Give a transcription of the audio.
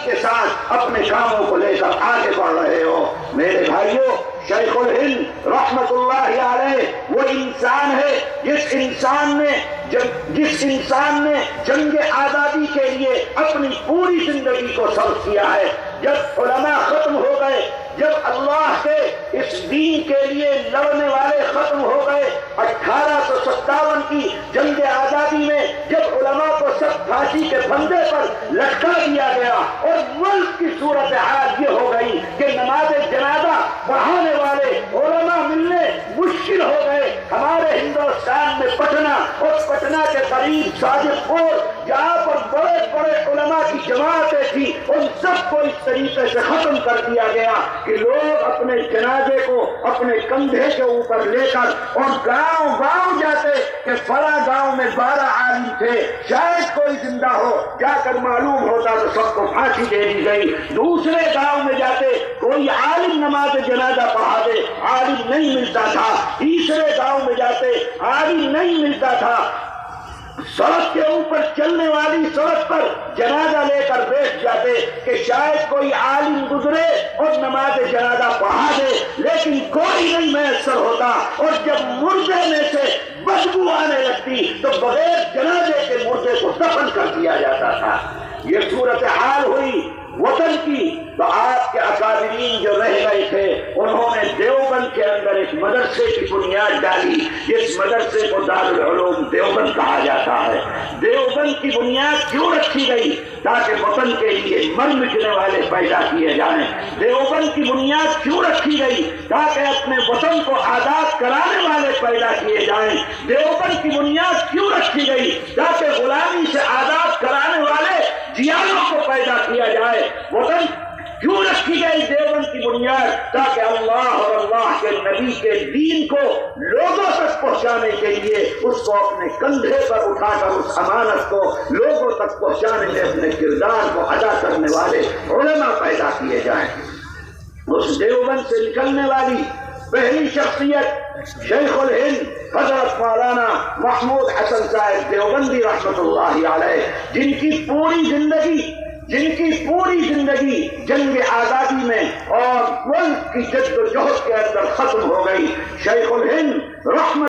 کے ساتھ اپنے کاموں کو لے کر آگے بڑھ رہے ہو۔ میرے بھائیوں، شیخ الہند رحمت اللہ علیہ وہ انسان ہے جس انسان نے جنگ آزادی کے لیے اپنی پوری زندگی کو صرف کیا ہے۔ جب علماء ختم ہو گئے، جب اللہ کے اس دین کے لیے لڑنے والے ختم ہو گئے، 1857 کی جنگ آزادی میں جب علماء کو سب پھانسی کے پھندے پر لٹکا دیا گیا اور ملک کی صورتحال یہ ہو گئی کہ نماز جنازہ پڑھانے والے علماء ملنے مشکل ہو گئے۔ ہمارے ہندوستان میں پٹنہ اور پٹنہ کے قریب صادق پور جہاں پر بڑے بڑے علماء کی جماعتیں تھی، ان سب کو اس طریقے سے ختم کر دیا گیا کہ لوگ اپنے جنازے کو اپنے کندھے کے اوپر لے کر اور گاؤں گاؤں جاتے کہ فلاں گاؤں میں 12 عالم تھے، شاید کوئی زندہ ہو، جا کر معلوم ہوتا تو سب کو پھانسی دے دی گئی۔ دوسرے گاؤں میں جاتے کوئی عالم نماز جنازہ پڑھا دے، عالم نہیں ملتا تھا۔ تیسرے گاؤں میں جاتے عالم نہیں ملتا تھا۔ سڑک کے اوپر چلنے والی سڑک پر جنازہ لے کر بیٹھ جاتے کہ شاید کوئی عالم گزرے اور نماز جنازہ پڑھا دے، لیکن کوئی نہیں میسر ہوتا۔ اور جب مردے میں سے بدبو آنے لگتی تو بغیر جنازے کے مردے کو دفن کر دیا جاتا تھا۔ یہ صورتحال ہوئی وطن کی تو آپ کے اکابرین جو رہ گئے تھے انہوں نے دیوبند کے اندر ایک مدرسے کی بنیاد ڈالی، جس مدرسے کو دارالعلوم دیوبند کہا جاتا ہے۔ دیوبند کی بنیاد کیوں رکھی گئی؟ تاکہ وطن کے لیے مر مٹنے والے پیدا کیے جائیں۔ دیوبند کی بنیاد کیوں رکھی گئی؟ تاکہ اپنے وطن کو آزاد کرانے والے پیدا کیے جائیں۔ دیوبند کی بنیاد کیوں رکھی گئی؟ تاکہ غلامی سے آزاد کرانے والے جیانوں کو پیدا کیا جائے۔ وطن کیوں رکھی گئی دیوبند کی بنیاد؟ تاکہ اللہ اور اللہ کے نبی کے دین کو لوگوں تک پہنچانے کے لیے اس کو اپنے کندھے پر اٹھا کر اس امانت کو لوگوں تک پہنچانے میں اپنے کردار کو ادا کرنے والے علماء پیدا کیے جائیں۔ اس دیوبند سے نکلنے والی پہلی شخصیت شیخ الہند حضرت مولانا محمود حسن صاحب دیوبندی رحمت اللہ علیہ، جن کی پوری زندگی جنگ آزادی میں اور ملک کی جد و جہد کے اندر ختم ہو گئی۔ شیخ الہند رحمت